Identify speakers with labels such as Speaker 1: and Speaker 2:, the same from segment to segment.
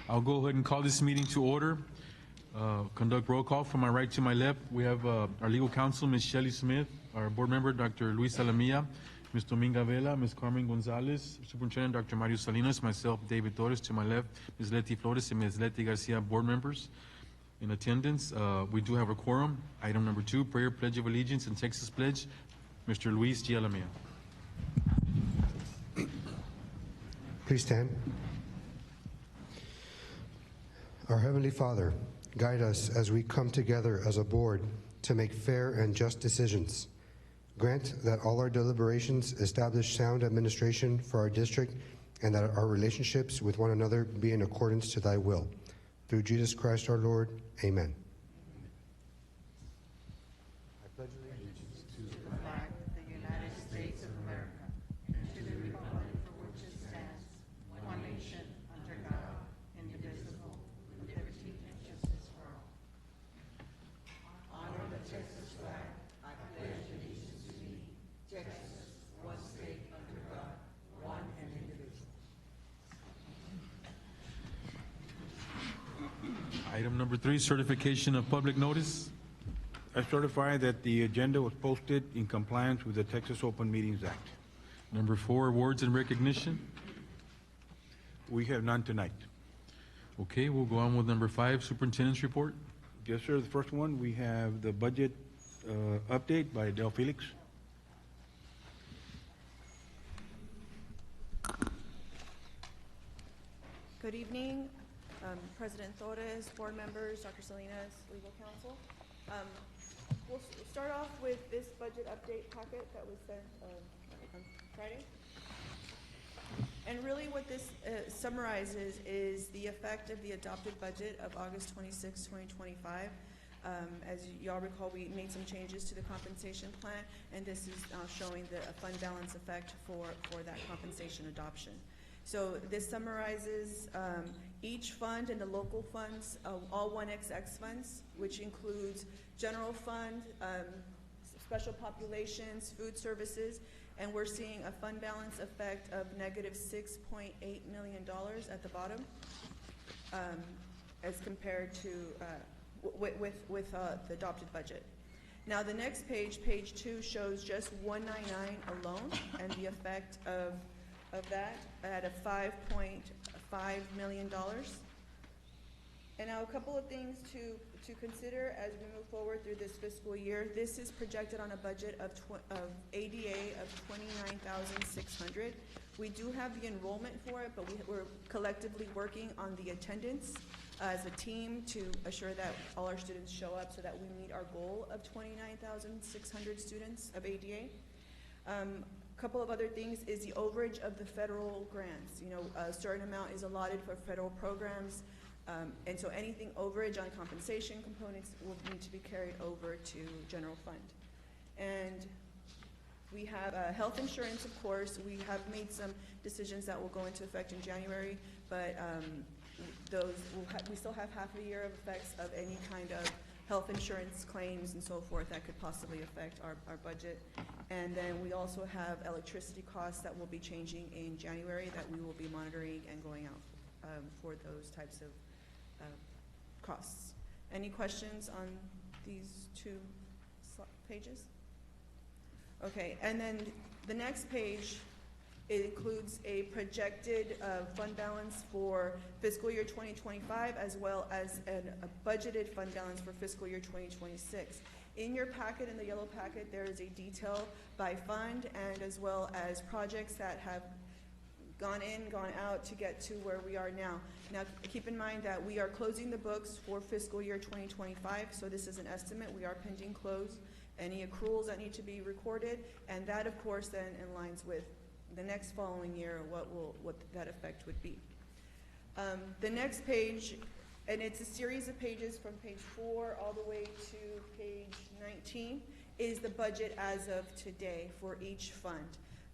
Speaker 1: I'll go ahead and call this meeting to order. Conduct roll call from my right to my left. We have our legal counsel, Ms. Shelley Smith, our board member, Dr. Luis Alamilla, Ms. Dominga Vela, Ms. Carmen Gonzalez, Superintendent Dr. Mario Salinas, myself, David Torres. To my left, Ms. Leti Flores and Ms. Leti Garcia, board members. In attendance, we do have a quorum. Item number 2, prayer, pledge of allegiance, and Texas pledge. Mr. Luis G. Alamilla.
Speaker 2: Please stand. Our Heavenly Father, guide us as we come together as a board to make fair and just decisions. Grant that all our deliberations establish sound administration for our district and that our relationships with one another be in accordance to thy will. Through Jesus Christ our Lord, amen. I pledge allegiance to the
Speaker 3: flag of the United States of America and to the republic for which it stands, one nation, under God, indivisible, with liberty and justice for all. Honor the Texas flag. I pledge allegiance to thee, Texas, one state under God, one and indivisible.
Speaker 1: Item number 3, certification of public notice.
Speaker 4: I certify that the agenda was posted in compliance with the Texas Open Meetings Act.
Speaker 1: Number 4, awards and recognition.
Speaker 4: We have none tonight.
Speaker 1: Okay, we'll go on with number 5, superintendent's report.
Speaker 4: Yes, sir. The first one, we have the budget update by Del Felix.
Speaker 5: Good evening, President Torres, board members, Dr. Salinas, legal counsel. We'll start off with this budget update packet that was sent on Friday. And really what this summarizes is the effect of the adopted budget of August 26, 2025. As y'all recall, we made some changes to the compensation plan, and this is showing the fund balance effect for that compensation adoption. So this summarizes each fund and the local funds, all 1XX funds, which includes general fund, special populations, food services, and we're seeing a fund balance effect of negative $6.8 million at the bottom, as compared to with the adopted budget. Now the next page, page 2, shows just 199 alone and the effect of that at a $5.5 million. And now a couple of things to consider as we move forward through this fiscal year. This is projected on a budget of ADA of $29,600. We do have the enrollment for it, but we're collectively working on the attendance as a team to assure that all our students show up so that we meet our goal of 29,600 students of ADA. Couple of other things is the overage of the federal grants. You know, a certain amount is allotted for federal programs, and so anything overage on compensation components will need to be carried over to general fund. And we have health insurance, of course. We have made some decisions that will go into effect in January, but we still have half a year of effects of any kind of health insurance claims and so forth that could possibly affect our budget. And then we also have electricity costs that will be changing in January that we will be monitoring and going out for those types of costs. Any questions on these 2 pages? Okay, and then the next page, it includes a projected fund balance for fiscal year 2025 as well as a budgeted fund balance for fiscal year 2026. In your packet, in the yellow packet, there is a detail by fund and as well as projects that have gone in, gone out to get to where we are now. Now, keep in mind that we are closing the books for fiscal year 2025, so this is an estimate. We are pending close. Any accruals that need to be recorded, and that, of course, then aligns with the next following year, what that effect would be. The next page, and it's a series of pages from page 4 all the way to page 19, is the budget as of today for each fund.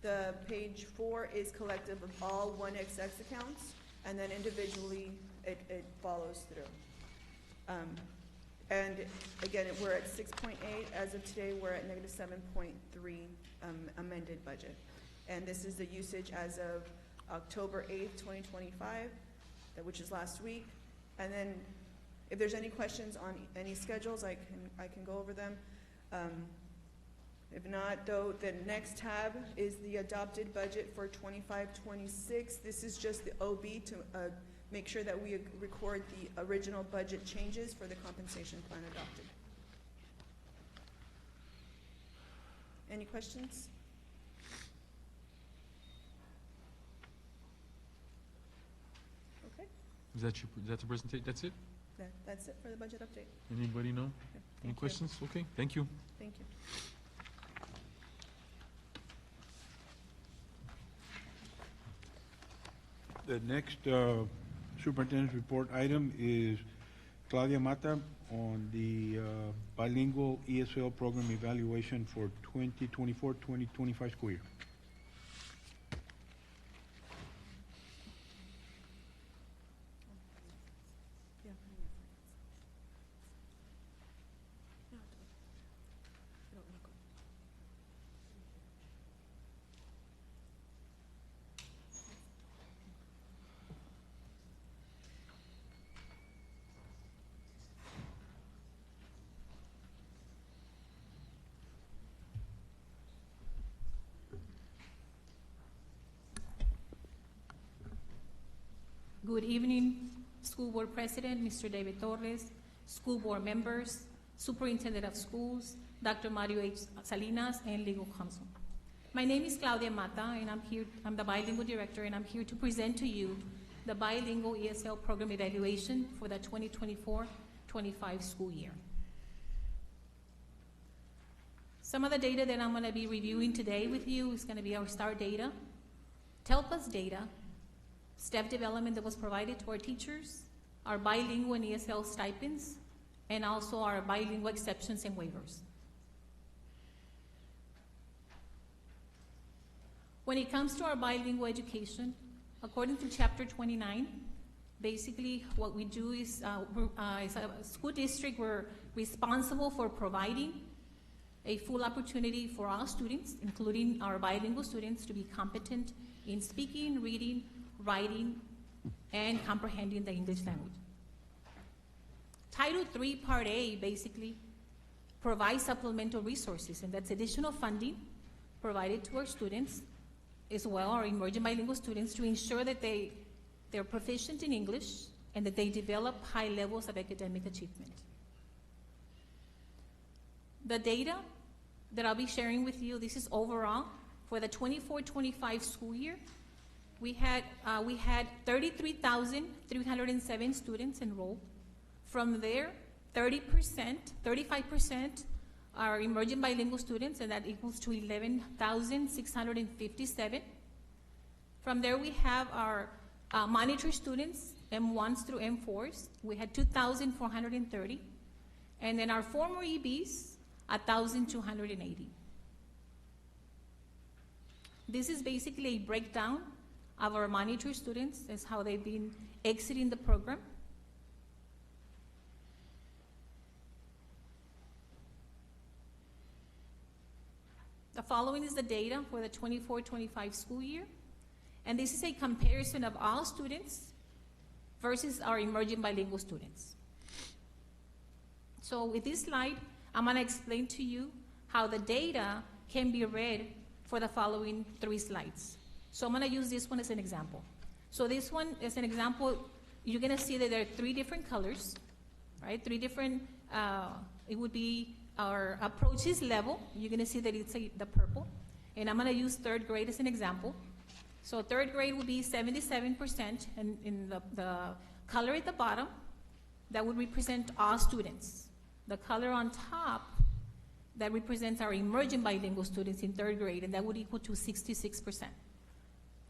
Speaker 5: The page 4 is collective of all 1XX accounts, and then individually it follows through. And again, we're at 6.8 as of today. We're at negative 7.3 amended budget. And this is the usage as of October 8th, 2025. which is last week. And then if there's any questions on any schedules, I can go over them. If not, though, the next tab is the adopted budget for 25-26. This is just the OB to make sure that we record the original budget changes for the compensation plan adopted. Any questions? Okay,
Speaker 1: Is that the presentation? That's it?
Speaker 5: that's it for the budget update.
Speaker 1: Anybody know?
Speaker 5: Okay,
Speaker 1: Any
Speaker 5: thank you.
Speaker 1: questions? Okay, thank you.
Speaker 5: Thank you.
Speaker 4: The next superintendent's report item is Claudia Mata on the bilingual ESL program evaluation for 2024-2025 school year.
Speaker 6: Good evening, School Board President, Mr. David Torres, school board members, Superintendent of Schools, Dr. Mario H. Salinas, and Legal Counsel. My name is Claudia Mata, and I'm the Bilingual Director, and I'm here to present to you the Bilingual ESL Program Evaluation for the 2024-25 school year. Some of the data that I'm going to be reviewing today with you is going to be our STAR data, TELPAS data, staff development that was provided to our teachers, our bilingual and ESL stipends, and also our bilingual exceptions and waivers. When it comes to our bilingual education, according to Chapter 29, basically what we do is, as a school district, we're responsible for providing a full opportunity for all students, including our bilingual students, to be competent in speaking, reading, writing, and comprehending the English language. Title III, Part A, basically provides supplemental resources, and that's additional funding provided to our students, as well our emerging bilingual students, to ensure that they're proficient in English and that they develop high levels of academic achievement. The data that I'll be sharing with you, this is overall for the 24-25 school year. We had 33,307 students enrolled. From there, 35% are emerging bilingual students, and that equals to 11,657. From there, we have our monitor students, M1s through M4s. We had 2,430. And then our former EBs, 1,280. This is basically a breakdown of our monitor students, as how they've been exiting the program. The following is the data for the 24-25 school year, and this is a comparison of all students versus our emerging bilingual students. So with this slide, I'm going to explain to you how the data can be read for the following 3 slides. So I'm going to use this one as an example. So this one, as an example, you're going to see that there are 3 different colors, right? 3 different, it would be our approaches level. You're going to see that it's the purple. And I'm going to use 3rd grade as an example. So 3rd grade would be 77%, and in the color at the bottom, that would represent all students. The color on top, that represents our emerging bilingual students in 3rd grade, and that would equal to 66%.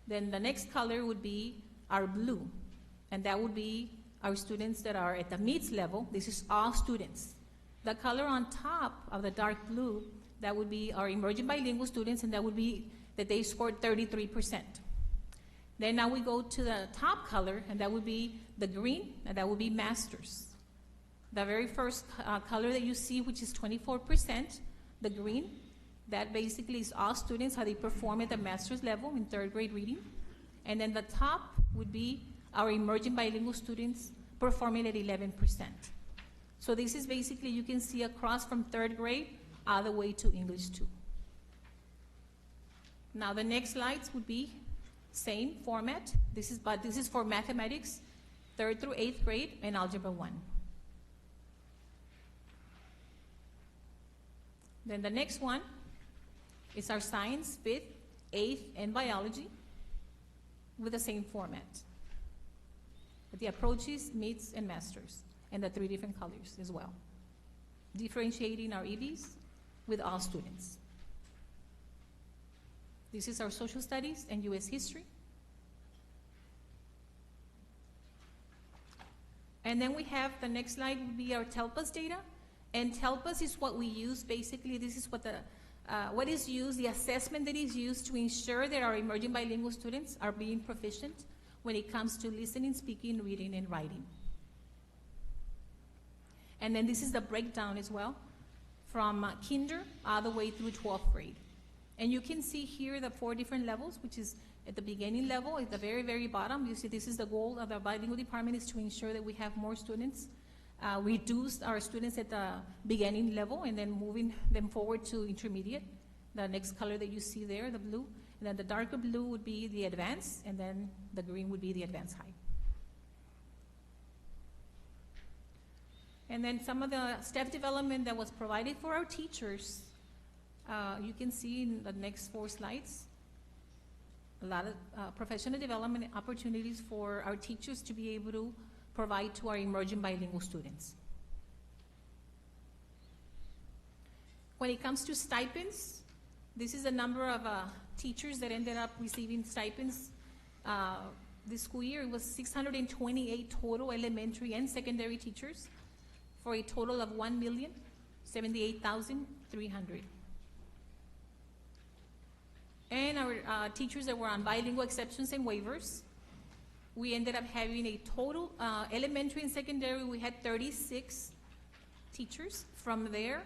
Speaker 6: Then the next color would be our blue, and that would be our students that are at the MITS level. This is all students. The color on top of the dark blue, that would be our emerging bilingual students, and that would be that they scored 33%. Then now we go to the top color, and that would be the green, and that would be masters. The very first color that you see, which is 24%, the green, that basically is all students, how they perform at the master's level in 3rd grade reading. And then the top would be our emerging bilingual students performing at 11%. So this is basically, you can see across from third grade all the way to English 2. Now the next slides would be same format. This is for mathematics, 3rd through 8th grade, and Algebra 1. Then the next one is our science, 5th, 8th, and biology with the same format. The approaches, meets, and masters, and the 3 different colors as well. Differentiating our EVs with all students. This is our social studies and U.S. history. And then we have, the next slide would be our TELPAS data. And TELPAS is what we use, basically, this is what is used, the assessment that is used to ensure that our emerging bilingual students are being proficient when it comes to listening, speaking, reading, and writing. And then this is the breakdown as well, from kinder all the way through 12th grade. And you can see here the 4 different levels, which is at the beginning level, at the very, very bottom. You see this is the goal of the bilingual department, is to ensure that we have more students. Reduce our students at the beginning level and then moving them forward to intermediate. The next color that you see there, the blue. And then the darker blue would be the advanced, and then the green would be the advanced high. And then some of the staff development that was provided for our teachers, you can see in the next 4 slides, a lot of professional development opportunities for our teachers to be able to provide to our emerging bilingual students. When it comes to stipends, this is the number of teachers that ended up receiving stipends this school year. It was 628 total elementary and secondary teachers for a total of 1,078,300. And our teachers that were on bilingual exceptions and waivers, we ended up having a total, elementary and secondary, we had 36 teachers. From there,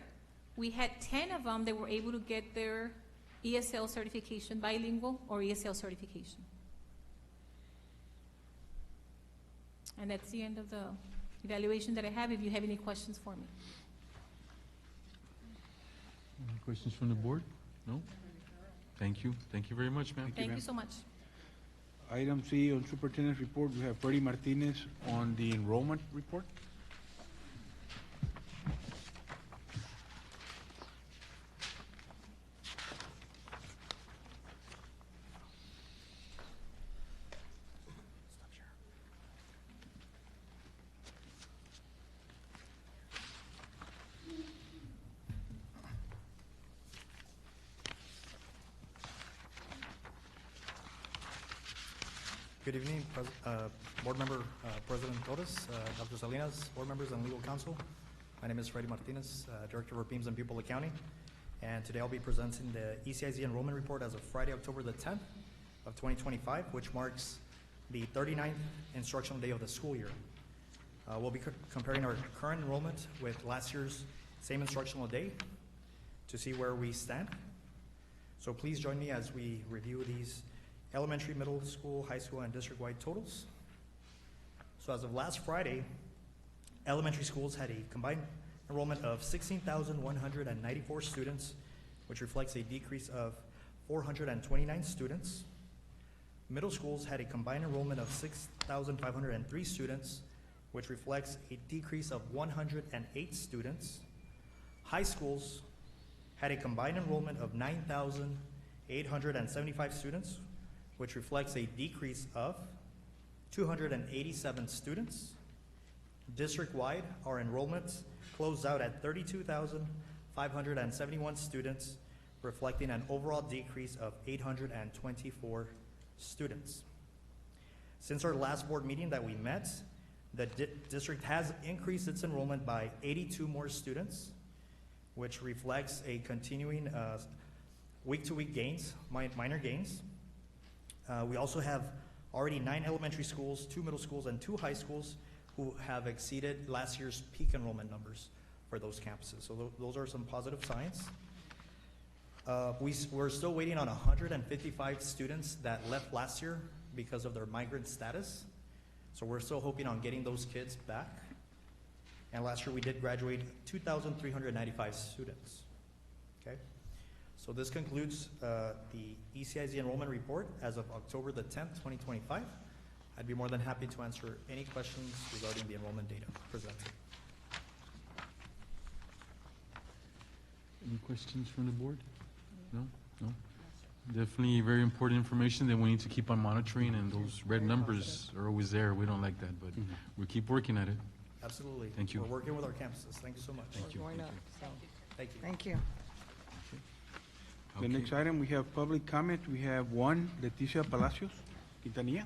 Speaker 6: we had 10 of them that were able to get their ESL certification, bilingual or ESL certification. And that's the end of the evaluation that I have, if you have any questions for me.
Speaker 1: Any questions from the board? No? Thank you. Thank you very much, ma'am.
Speaker 6: Thank you so much.
Speaker 4: Item C on superintendent's report, we have Freddie Martinez on the enrollment report.
Speaker 7: Good evening, Board Member President Torres, Dr. Salinas, Board Members, and Legal Counsel. My name is Freddie Martinez, Director of Beams and Pupil Accounting, and today I'll be presenting the ECISD enrollment report as of Friday, October the 10th of 2025, which marks the 39th instructional day of the school year. We'll be comparing our current enrollment with last year's same instructional day to see where we stand. So please join me as we review these elementary, middle school, high school, and district-wide totals. So as of last Friday, elementary schools had a combined enrollment of 16,194 students, which reflects a decrease of 429 students. Middle schools had a combined enrollment of 6,503 students, which reflects a decrease of 108 students. High schools had a combined enrollment of 9,875 students, which reflects a decrease of 287 students. District-wide, our enrollments closed out at 32,571 students, reflecting an overall decrease of 824 students. Since our last board meeting that we met, the district has increased its enrollment by 82 more students, which reflects a continuing week-to-week gains, minor gains. We also have already 9 elementary schools, 2 middle schools, and 2 high schools who have exceeded last year's peak enrollment numbers for those campuses. So those are some positive signs. We're still waiting on 155 students that left last year because of their migrant status. So we're still hoping on getting those kids back. And last year we did graduate 2,395 students. Okay? So this concludes the ECISD enrollment report as of October the 10th, 2025. I'd be more than happy to answer any questions regarding the enrollment data presented.
Speaker 1: Any questions from the board? No? No? Definitely very important information that we need to keep on monitoring, and those red numbers are always there. We don't like that, but we keep working at it.
Speaker 7: Absolutely.
Speaker 1: Thank you.
Speaker 7: We're working with our campuses. Thank you so much.
Speaker 1: Thank you.
Speaker 3: Going
Speaker 1: Thank
Speaker 3: up, so,
Speaker 7: Thank you.
Speaker 3: thank you.
Speaker 4: The
Speaker 1: Okay.
Speaker 4: next item, we have public comment. We have one, Leticia Palacios, Quintanilla.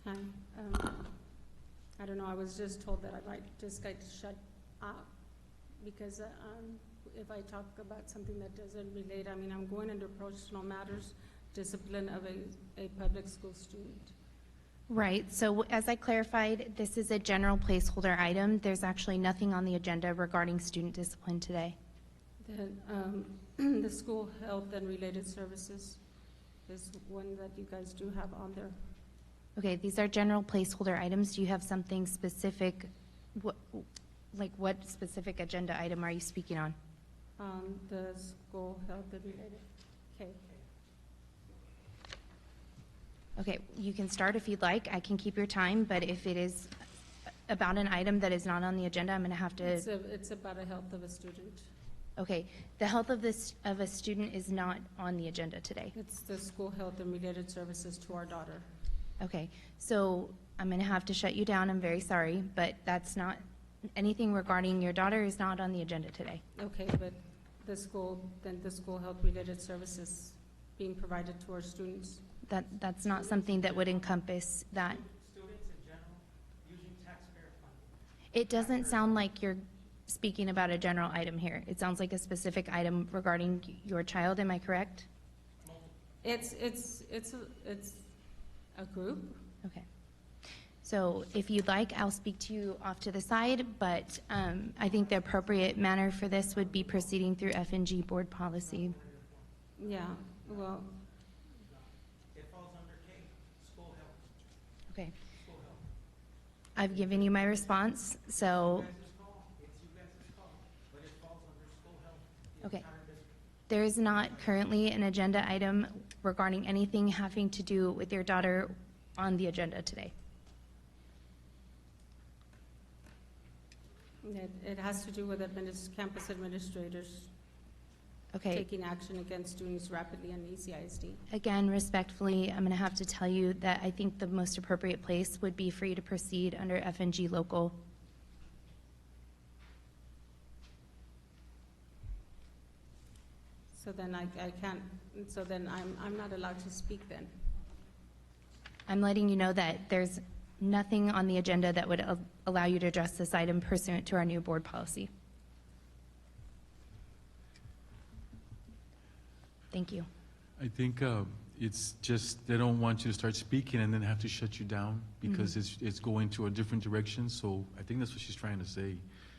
Speaker 8: Hi. I don't know, I was just told that I might just get shut up because if I talk about something that doesn't relate, I mean, I'm going under personal matters, discipline of a public school student.
Speaker 9: Right, so as I clarified, this is a general placeholder item. There's actually nothing on the agenda regarding student discipline today.
Speaker 8: Then the school health and related services is one that you guys do have on there.
Speaker 9: Okay, these are general placeholder items. Do you have something specific, what specific agenda item are you speaking on?
Speaker 8: The school health and related, okay.
Speaker 9: Okay, you can start if you'd like. I can keep your time, but if it is about an item that is not on the agenda, I'm going to have to.
Speaker 8: It's about the health of a student.
Speaker 9: Okay, the health of a student is not on the agenda today.
Speaker 8: It's the school health and related services to our daughter.
Speaker 9: Okay, so I'm going to have to shut you down. I'm very sorry, but that's not, anything regarding your daughter is not on the agenda today.
Speaker 8: Okay, but the school health related services being provided to our students.
Speaker 9: That's not something that would encompass that.
Speaker 10: Students in general using taxpayer funding.
Speaker 9: It doesn't sound like you're speaking about a general item here. It sounds like a specific item regarding your child. Am I correct?
Speaker 8: It's a group.
Speaker 9: Okay. So if you'd like, I'll speak to you off to the side, but I think the appropriate manner for this would be proceeding through F&G board policy.
Speaker 8: Yeah, well,
Speaker 10: It falls under K, school health,
Speaker 9: Okay.
Speaker 10: school health.
Speaker 9: I've given you my response, so,
Speaker 10: It's you guys' call, but it falls under school health. the
Speaker 9: okay.
Speaker 10: entire district.
Speaker 9: There is not currently an agenda item regarding anything having to do with your daughter on the agenda today.
Speaker 8: it has to do with campus administrators
Speaker 9: Okay.
Speaker 8: taking action against students rapidly on ECISD.
Speaker 9: Again, respectfully, I'm going to have to tell you that I think the most appropriate place would be for you to proceed under F&G local.
Speaker 8: So then I can't, so then I'm not allowed to speak then.
Speaker 9: I'm letting you know that there's nothing on the agenda that would allow you to address this item pursuant to our new board policy. Thank you.
Speaker 1: I think it's just, they don't want you to start speaking and then have to shut you down because it's going to a different direction. So I think that's what she's trying to say.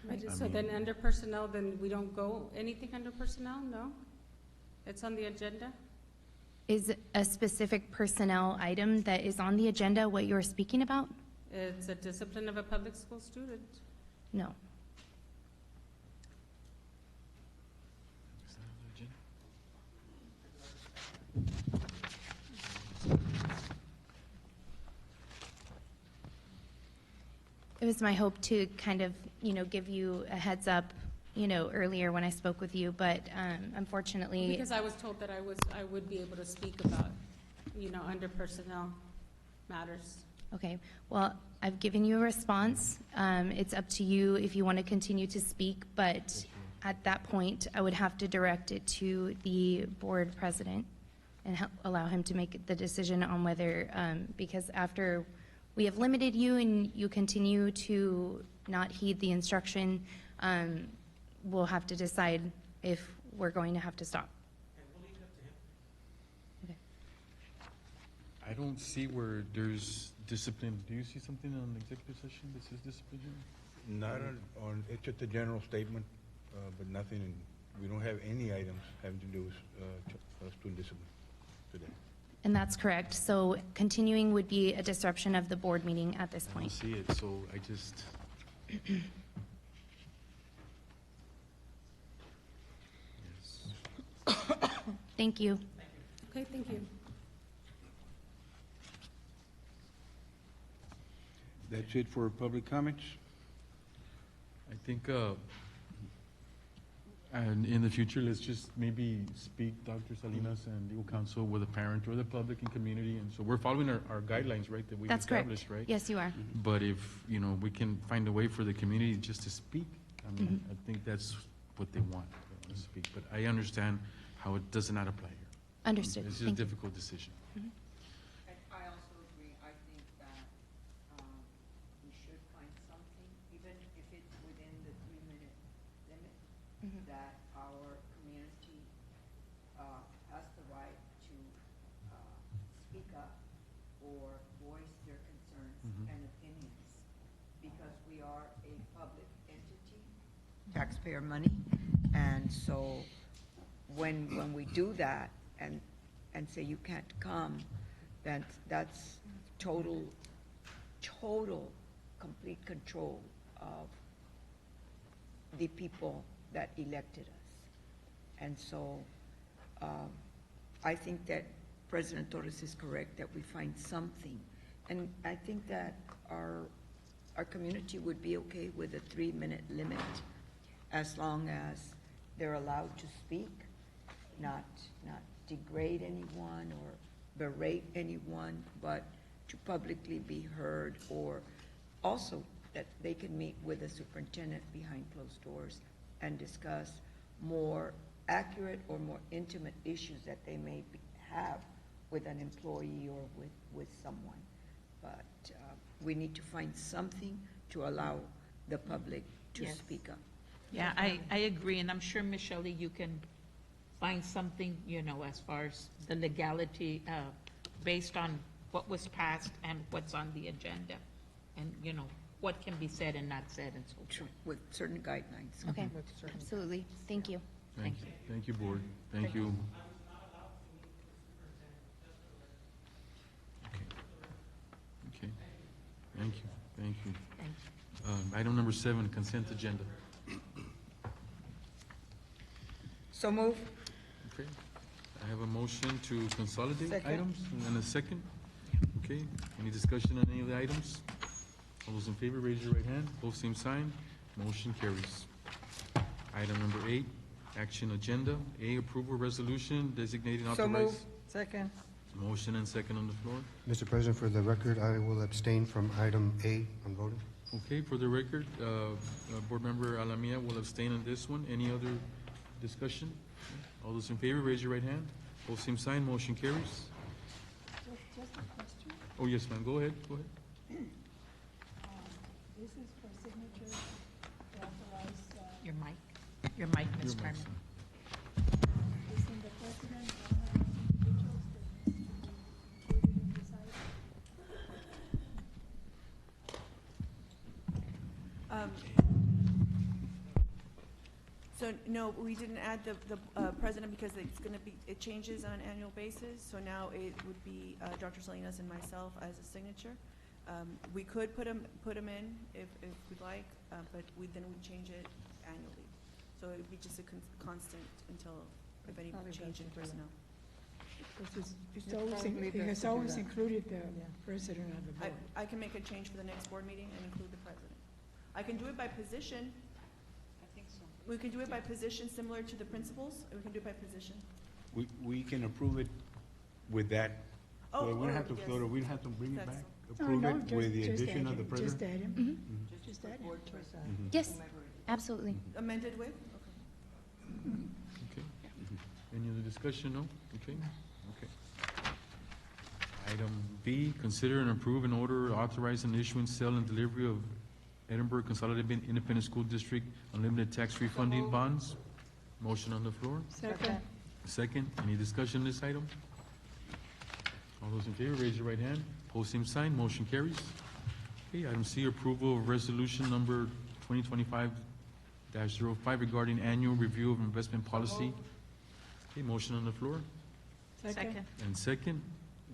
Speaker 8: Right,
Speaker 1: I
Speaker 8: so
Speaker 1: mean-
Speaker 8: then under personnel, then we don't go anything under personnel, no? It's on the agenda?
Speaker 9: Is a specific personnel item that is on the agenda what you're speaking about?
Speaker 8: It's a discipline of a public school student.
Speaker 9: No. It was my hope to kind of, give you a heads up, earlier when I spoke with you, but unfortunately.
Speaker 8: Because I was told that I would be able to speak about, under personnel matters.
Speaker 9: Okay, well, I've given you a response. It's up to you if you want to continue to speak, but at that point, I would have to direct it to the board president. and allow him to make the decision on whether, because after we have limited you and you continue to not heed the instruction, we'll have to decide if we're going to have to stop.
Speaker 10: And we'll leave it up to him.
Speaker 9: Okay.
Speaker 1: I don't see where there's discipline. Do you see something on executive session that says discipline here?
Speaker 4: Not on, it's just a general statement, but nothing, we don't have any items having to do with student discipline today.
Speaker 9: And that's correct. So continuing would be a disruption of the board meeting at this
Speaker 1: I don't
Speaker 9: point.
Speaker 1: see it, so I just. Yes.
Speaker 9: Thank you.
Speaker 8: Okay, thank you.
Speaker 4: That's it for public comments.
Speaker 1: I think, and in the future, let's just maybe speak, Dr. Salinas and legal counsel, with a parent or the public and community. And so we're following our guidelines, right, that we've
Speaker 9: That's correct.
Speaker 1: established, right?
Speaker 9: Yes, you are.
Speaker 1: But if, we can find a way for the community just to speak, I mean, I think that's what they want to speak. But I understand how it does not apply here.
Speaker 9: Understood.
Speaker 1: It's just a
Speaker 9: Thank you.
Speaker 1: difficult decision.
Speaker 3: And I also agree, I think that we should find something, even if it's within the 3-minute limit, that our community has the right to speak up or voice their concerns and opinions, because we are a public entity, taxpayer money, and so when we do that and say you can't come, then that's total, complete control of the people that elected us. And so I think that President Torres is correct, that we find something. And I think that our community would be okay with a 3-minute limit, as long as they're allowed to speak, not degrade anyone or berate anyone, but to publicly be heard, or also that they can meet with the superintendent behind closed doors and discuss more accurate or more intimate issues that they may have with an employee or with someone. But we need to find something to allow the public to
Speaker 11: Yes.
Speaker 3: speak up.
Speaker 11: Yeah, I agree, and I'm sure, Michelle, you can find something, as far as the legality, based on what was passed and what's on the agenda, and, what can be said and not said and so forth.
Speaker 3: With certain guidelines.
Speaker 9: Okay, absolutely. Thank you.
Speaker 1: Thank you. Thank you, board. Thank you. Okay. Thank you. Thank you.
Speaker 11: Thank
Speaker 1: Item number 7, consent agenda.
Speaker 3: So move.
Speaker 1: Okay. I have a motion to consolidate
Speaker 3: Second.
Speaker 1: items and a second. Okay. Any discussion on any of the items? All those in favor, raise your right hand. Both same sign. Motion carries. Item number 8, action agenda. A, approval resolution designating
Speaker 3: So move.
Speaker 1: authorized.
Speaker 3: Second.
Speaker 1: Motion and second on the floor.
Speaker 2: Mr. President, for the record, I will abstain from item A on voting.
Speaker 1: Okay, for the record, Board Member Alamia will abstain on this one. Any other discussion? All those in favor, raise your right hand. Both same sign, motion carries.
Speaker 8: Just a question.
Speaker 1: Oh, yes, ma'am, go ahead, go ahead.
Speaker 8: This is for signature to authorize,
Speaker 11: Your mic, Ms.
Speaker 1: Your mic,
Speaker 11: Carmen.
Speaker 1: sir.
Speaker 8: isn't the president one of those individuals that needs to be included in this item?
Speaker 5: So, no, we didn't add the president because it's going to be, it changes on an annual basis. So now it would be Dr. Salinas and myself as a signature. We could put him in if we'd like, but then we'd change it annually. So it would be just a constant until, if any change in personnel.
Speaker 12: It has always included the president of the board.
Speaker 5: I can make a change for the next board meeting and include the president. I can do it by position.
Speaker 3: I think so.
Speaker 5: We can do it by position, similar to the principals, or we can do it by position.
Speaker 4: We can approve it with that.
Speaker 5: Oh,
Speaker 4: We don't have to
Speaker 5: yes.
Speaker 4: float it, we don't have to bring it
Speaker 5: That's-
Speaker 4: back.
Speaker 12: No,
Speaker 4: Approve
Speaker 12: no,
Speaker 4: it with the
Speaker 12: just
Speaker 4: addition
Speaker 12: add
Speaker 4: of the
Speaker 12: him,
Speaker 4: president.
Speaker 12: Just add him,
Speaker 9: Mhm.
Speaker 12: just add him.
Speaker 3: Board person.
Speaker 9: Yes, absolutely.
Speaker 5: Amended with? Okay.
Speaker 1: Okay. Any other discussion? No? Okay. Okay. Item B, consider and approve an order authorizing the issuance, sale, and delivery of Edinburgh Consolidated Independent School District Unlimited Tax Refunding Bonds. Motion on the floor.
Speaker 12: Second.
Speaker 1: Second, any discussion on this item? All those in favor, raise your right hand. Pose same sign, motion carries. Okay, item C, approval of resolution number 2025-05 regarding annual review of investment policy. Okay, motion on the floor.
Speaker 12: Second.
Speaker 1: And second,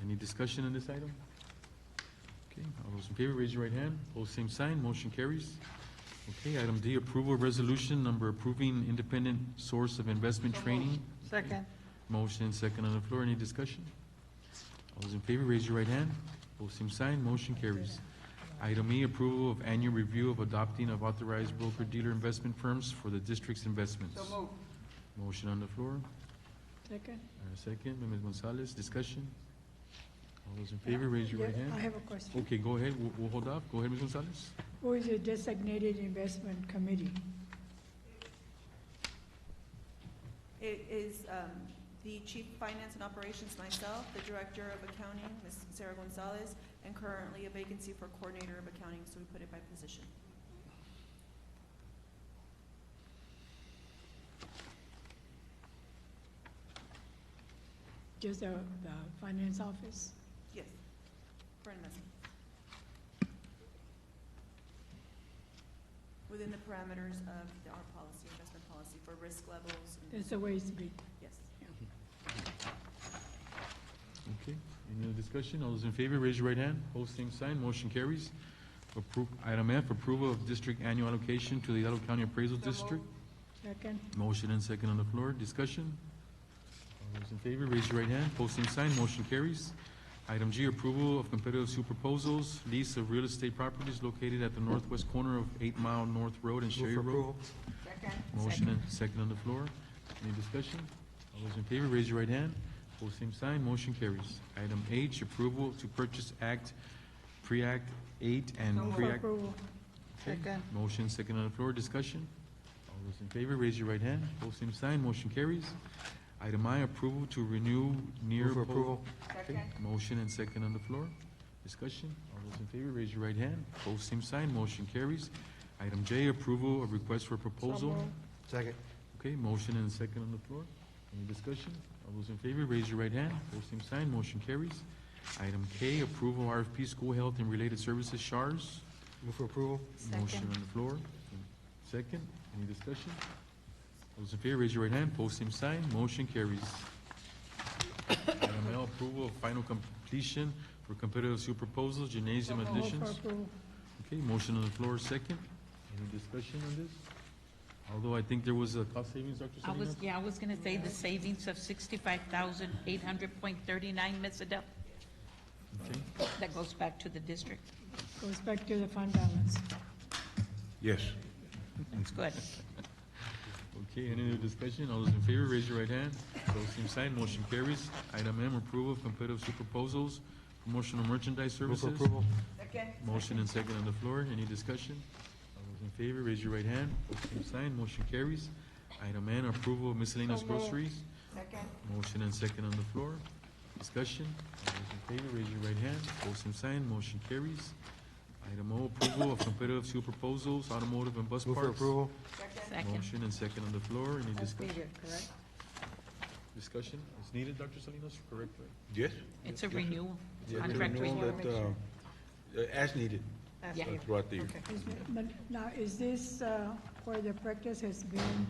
Speaker 1: any discussion on this item? Okay, all those in favor, raise your right hand. Pose same sign, motion carries. Okay, item D, approval of resolution number approving independent source of investment training.
Speaker 12: Second.
Speaker 1: Motion second on the floor, any discussion? All those in favor, raise your right hand. Pose same sign, motion carries. Item E, approval of annual review of adopting of authorized broker-dealer investment firms for the district's investments. Motion on the floor.
Speaker 12: Second.
Speaker 1: Second, Ms. Gonzalez, discussion? All those in favor, raise your right
Speaker 12: Yeah, I
Speaker 1: hand.
Speaker 12: have a question.
Speaker 1: Okay, go ahead, we'll hold off. Go ahead, Ms. Gonzalez.
Speaker 12: Who is the designated investment committee?
Speaker 5: It is the Chief Finance and Operations, myself, the Director of Accounting, Ms. Sarah Gonzalez, and currently a vacancy for Coordinator of Accounting, so we put it by position.
Speaker 12: Just the finance office?
Speaker 5: Yes, for investment. Within the parameters of our policy, investment policy for risk levels.
Speaker 12: That's the way it's be.
Speaker 5: Yes.
Speaker 1: Okay, any other discussion? All those in favor, raise your right hand. Pose same sign, motion carries. Item F, approval of district annual allocation to the Hidalgo County Appraisal District.
Speaker 12: Second.
Speaker 1: Motion and second on the floor, discussion? All those in favor, raise your right hand. Pose same sign, motion carries. Item G, approval of competitive suit proposals, lease of real estate properties located at the northwest corner of 8 Mile North Road and Sherry Road. Motion and second on the floor. Any discussion? All those in favor, raise your right hand. Pose same sign, motion carries. Item H, approval to purchase Act, Pre-Act 8 and
Speaker 12: For
Speaker 1: Pre-Act.
Speaker 12: approval.
Speaker 1: Okay. Motion second on the floor, discussion? All those in favor, raise your right hand. Pose same sign, motion carries. Item I, approval to renew near.
Speaker 2: Move for approval.
Speaker 1: Okay. Motion and second on the floor, discussion? All those in favor, raise your right hand. Pose same sign, motion carries. Item J, approval of request for proposal.
Speaker 2: Second.
Speaker 1: Okay, motion and second on the floor. Any discussion? All those in favor, raise your right hand. Pose same sign, motion carries. Item K, approval RFP School Health and Related Services, SHARS.
Speaker 2: Move for approval.
Speaker 1: Motion on the floor. Second, any discussion? All those in favor, raise your right hand. Pose same sign, motion carries. Item L, approval of final completion for competitive suit proposals, gymnasium
Speaker 12: Move for
Speaker 1: additions.
Speaker 12: approval.
Speaker 1: Okay, motion on the floor, second. Any discussion on this? Although I think there was a cost savings, Dr. Salinas?
Speaker 11: I was gonna say the savings of 65,800.39, Ms. Adele,
Speaker 1: Okay,
Speaker 11: that goes back to the district.
Speaker 12: Goes back to the fund balance.
Speaker 4: Yes.
Speaker 11: That's good.
Speaker 1: okay, any other discussion? All those in favor, raise your right hand. Pose same sign, motion carries. Item M, approval of competitive suit proposals, promotional merchandise
Speaker 2: Move
Speaker 1: services.
Speaker 2: for approval.
Speaker 1: Motion and second on the floor, any discussion? All those in favor, raise your right hand. Pose same sign, motion carries. Item N, approval of miscellaneous groceries. Motion and second on the floor. Discussion. All those in favor, raise your right hand. Pose same sign, motion carries. Item O, approval of competitive suit proposals, automotive and bus
Speaker 2: Move for
Speaker 1: parts.
Speaker 2: approval.
Speaker 11: Second.
Speaker 1: Motion and second on the floor. Any discussion? Discussion is needed, Dr. Salinas, correct, right?
Speaker 4: Yes?
Speaker 11: It's a renewal,
Speaker 4: Yeah,
Speaker 11: contract
Speaker 4: renewal
Speaker 11: renewal.
Speaker 4: that, as needed.
Speaker 11: Yeah.
Speaker 4: That's what the,
Speaker 12: But now, is this where the practice has been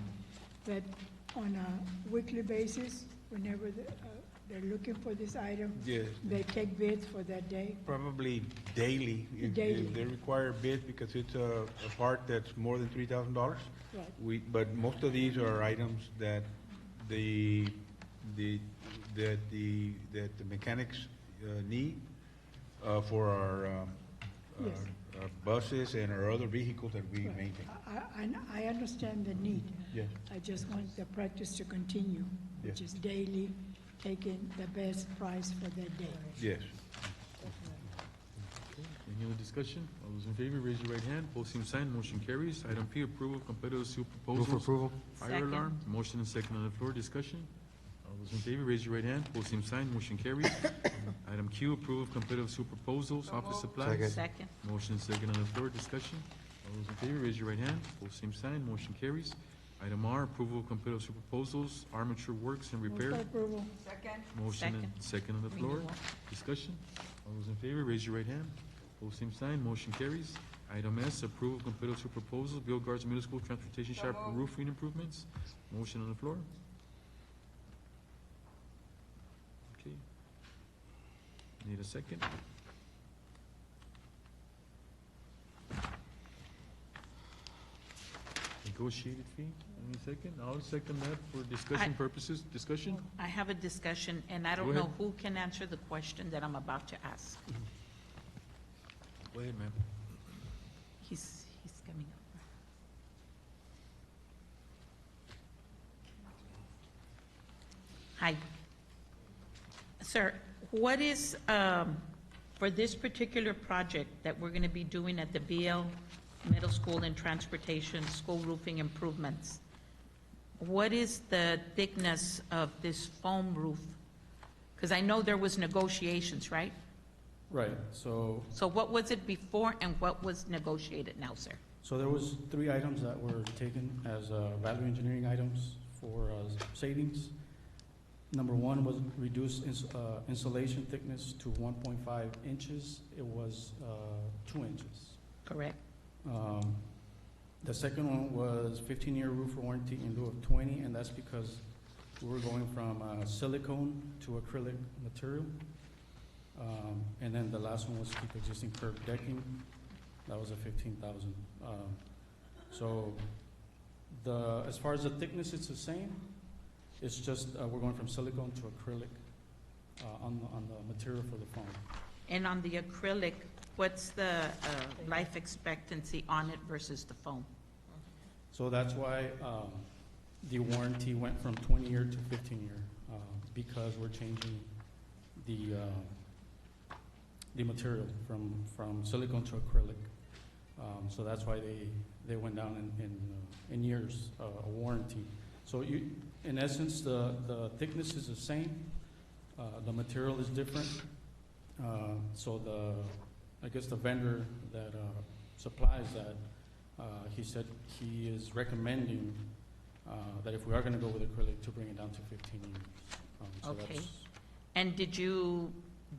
Speaker 12: that on a weekly basis, whenever they're looking for this item,
Speaker 4: yes,
Speaker 12: they take bids for that day?
Speaker 4: probably daily. If
Speaker 12: Daily.
Speaker 4: They require a bid because it's a part that's more than $3,000.
Speaker 12: Right.
Speaker 4: But most of these are items that the mechanics need for our
Speaker 12: Yes.
Speaker 4: our buses and our other vehicles that we
Speaker 12: Right.
Speaker 4: maintain.
Speaker 12: I understand the need.
Speaker 4: Yes.
Speaker 12: I just want the practice to continue, which
Speaker 4: Yes.
Speaker 12: is daily, taking the best price for that day.
Speaker 4: Yes.
Speaker 1: Okay, any other discussion? All those in favor, raise your right hand. Pose same sign, motion carries. Item P, approval of competitive suit
Speaker 2: Move for
Speaker 1: proposals,
Speaker 2: approval.
Speaker 1: fire
Speaker 11: Second.
Speaker 1: alarm. Motion and second on the floor, discussion. All those in favor, raise your right hand. Pull same sign, motion carries. Item Q, approval of competitive super proposals, office supplies.
Speaker 2: Second.
Speaker 11: Second.
Speaker 1: Motion second on the floor, discussion. All those in favor, raise your right hand. Pull same sign, motion carries. Item R, approval of competitive super proposals, armature works and
Speaker 12: Move
Speaker 1: repair.
Speaker 12: for approval.
Speaker 3: Second?
Speaker 1: Motion and second on the floor,
Speaker 11: Renewal.
Speaker 1: discussion. All those in favor, raise your right hand. Pull same sign, motion carries. Item S, approval of competitive super proposals, Bill Guards Middle School Transportation Shop roofing improvements. Motion on the floor. Okay. Need a second? Negotiated fee, any second? I'll second that for discussion purposes. Discussion?
Speaker 11: I have a discussion, and I
Speaker 1: Go
Speaker 11: don't know
Speaker 1: ahead.
Speaker 11: who can answer the question that I'm about to ask.
Speaker 1: Go ahead, ma'am.
Speaker 11: He's coming up. Hi. Sir, what is, for this particular project that we're going to be doing at the BL Middle School and Transportation School Roofing Improvements, what is the thickness of this foam roof? Because I know there was negotiations, right?
Speaker 13: Right, so
Speaker 11: what was it before and what was negotiated now, sir?
Speaker 13: there was 3 items that were taken as value engineering items for savings. Number 1 was reduce insulation thickness to 1.5 inches. It was 2 inches.
Speaker 11: Correct.
Speaker 13: The second one was 15-year roof warranty in lieu of 20, and that's because we were going from silicone to acrylic material. And then the last one was keep existing curb decking. That was a $15,000. So as far as the thickness, it's the same. It's just we're going from silicone to acrylic on the material for the foam.
Speaker 11: And on the acrylic, what's the life expectancy on it versus the foam?
Speaker 13: So that's why the warranty went from 20-year to 15-year because we're changing the material from silicone to acrylic. So that's why they went down in years of warranty. So in essence, the thickness is the same. The material is different. So I guess the vendor that supplies that, he said he is recommending that if we are going to go with acrylic, to bring it down to 15 years. So
Speaker 11: Okay.
Speaker 13: that's-
Speaker 11: And did you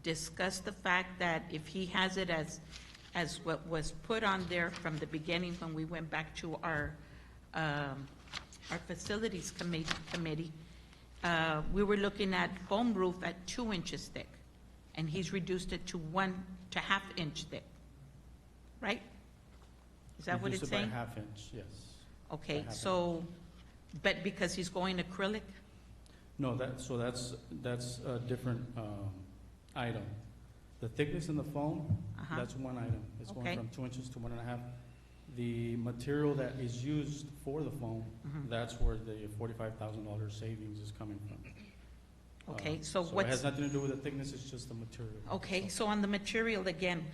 Speaker 11: discuss the fact that if he has it as what was put on there from the beginning when we went back to our facilities committee, we were looking at foam roof at 2 inches thick, and he's reduced it to 1.5 inch thick, right? Is that what
Speaker 13: reduced
Speaker 11: it's
Speaker 13: it by
Speaker 11: saying?
Speaker 13: ½ inch, yes.
Speaker 11: Okay,
Speaker 13: by ½
Speaker 11: so, but because he's going acrylic?
Speaker 13: No, that's a different item. The thickness in the foam,
Speaker 11: Uh-huh.
Speaker 13: that's one item. It's
Speaker 11: Okay.
Speaker 13: going from 2 inches to 1.5. The material that is used for the foam,
Speaker 11: Mhm.
Speaker 13: that's where the $45,000 savings is coming from.
Speaker 11: Okay, so
Speaker 13: So it
Speaker 11: what's,
Speaker 13: has nothing to do with the thickness, it's just the material.
Speaker 11: okay, so on the material again,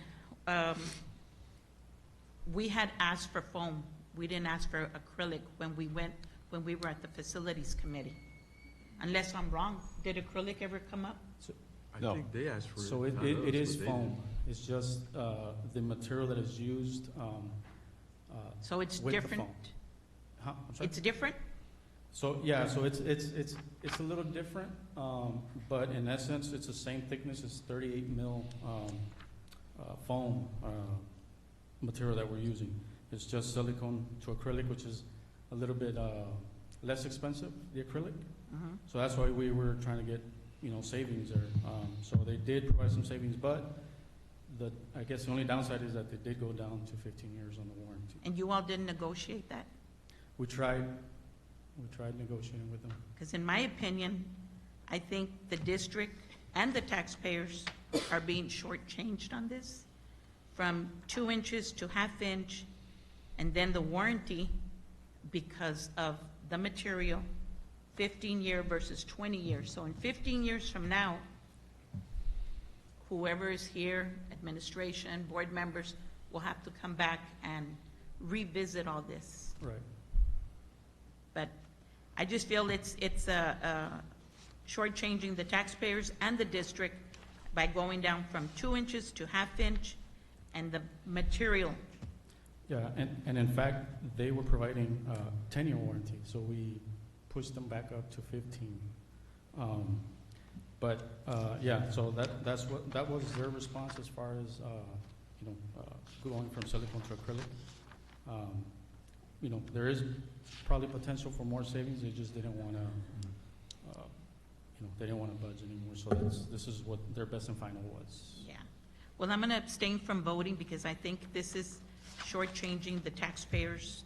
Speaker 11: we had asked for foam. We didn't ask for acrylic when we were at the facilities committee. Unless I'm wrong, did acrylic ever come up?
Speaker 1: I
Speaker 13: No.
Speaker 1: think they asked for it.
Speaker 13: So it
Speaker 1: not us,
Speaker 13: is
Speaker 1: but they
Speaker 13: foam.
Speaker 1: did.
Speaker 13: It's just the material that is used
Speaker 11: So it's
Speaker 13: with the
Speaker 11: different?
Speaker 13: foam. Huh? I'm sorry?
Speaker 11: It's different?
Speaker 13: So, yeah, so it's a little different, but in essence, it's the same thickness. It's 38 mil foam material that we're using. It's just silicone to acrylic, which is a little bit less expensive, the acrylic.
Speaker 11: Mhm.
Speaker 13: So that's why we were trying to get, savings there. So they did provide some savings, but I guess the only downside is that they did go down to 15 years on the warranty.
Speaker 11: And you all didn't negotiate that?
Speaker 13: We tried negotiating with them.
Speaker 11: Because in my opinion, I think the district and the taxpayers are being shortchanged on this, from 2 inches to ½ inch, and then the warranty because of the material, 15-year versus 20 years. So in 15 years from now, whoever is here, administration, board members, will have to come back and revisit all this.
Speaker 13: Right.
Speaker 11: But I just feel it's shortchanging the taxpayers and the district by going down from 2 inches to half-inch, and the material.
Speaker 13: Yeah, and in fact, they were providing 10-year warranty, so we pushed them back up to 15. Yeah, so that was their response as far as going from silicone to acrylic. There is probably potential for more savings. They just didn't want to, they didn't want to budge anymore. So this is what their best and final was.
Speaker 11: Yeah. Well, I'm going to abstain from voting because I think this is shortchanging the taxpayers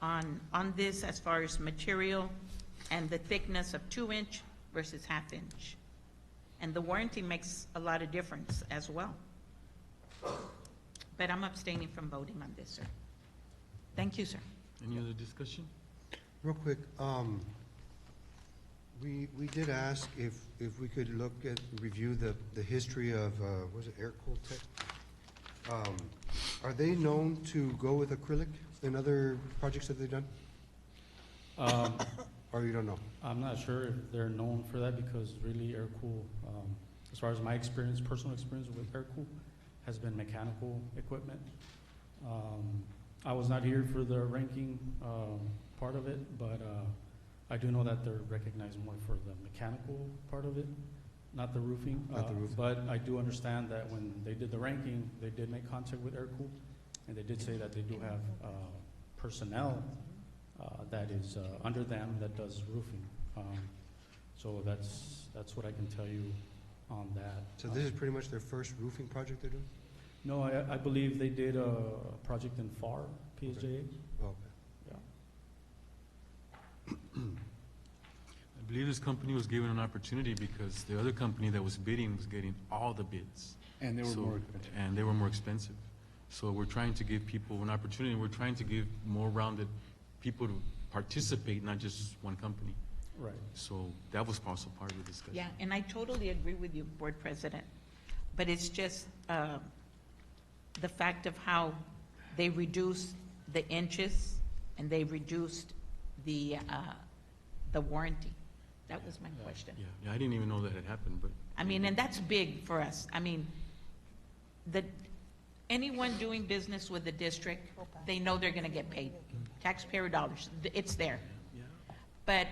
Speaker 11: on this as far as material and the thickness of 2-inch versus half-inch. And the warranty makes a lot of difference as well. But I'm abstaining from voting on this, sir. Thank you, sir.
Speaker 1: Any other discussion?
Speaker 2: Real quick, we did ask if we could review the history of, was it air-cooled tech? Are they known to go with acrylic in other projects that they've done? Or you don't know?
Speaker 13: I'm not sure if they're known for that because really air-cool, as far as my experience, personal experience with air-cool, has been mechanical equipment. I was not here for the ranking part of it, but I do know that they're recognized more for the mechanical part of it, not the roofing.
Speaker 2: Not the roofing.
Speaker 13: But I do understand that when they did the ranking, they did make contact with air-cool, and they did say that they do have personnel that is under them that does roofing. So that's what I can tell you on that.
Speaker 2: So this is pretty much their first roofing project they're doing?
Speaker 13: No, I believe they did a project in FAR, PSJA.
Speaker 2: Oh, okay.
Speaker 13: Yeah.
Speaker 1: I believe this company was given an opportunity because the other company that was bidding was getting all the bids.
Speaker 4: And they were
Speaker 1: So-
Speaker 4: more expensive.
Speaker 1: And they were more expensive. So we're trying to give people an opportunity. We're trying to give more rounded people to participate, not just one company.
Speaker 13: Right.
Speaker 1: So that was also part of the discussion.
Speaker 11: Yeah, and I totally agree with you, Board President. But it's just the fact of how they reduced the inches and they reduced the warranty. That was my question.
Speaker 1: Yeah, I didn't even know that had happened, but.
Speaker 11: I mean, and that's big for us. I mean, anyone doing business with the district, they know they're gonna get paid. Taxpayer dollars, it's there. But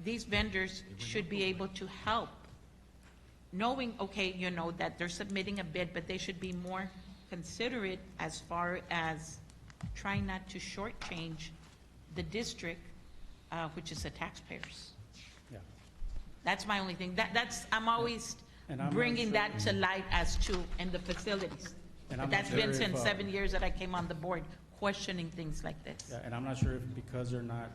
Speaker 11: these vendors should be able to help, knowing, okay, that they're submitting a bid, but they should be more considerate as far as trying not to shortchange the district, which is the taxpayers.
Speaker 13: Yeah.
Speaker 11: That's my only thing. I'm always
Speaker 13: And I'm not
Speaker 11: bringing
Speaker 13: sure-
Speaker 11: that to light as to, in the facilities.
Speaker 13: And
Speaker 11: But
Speaker 13: I'm not
Speaker 11: that's been
Speaker 13: sure
Speaker 11: since
Speaker 13: if,
Speaker 11: 7 years that I came on the board, questioning things like this.
Speaker 13: Yeah, and I'm not sure if because they're not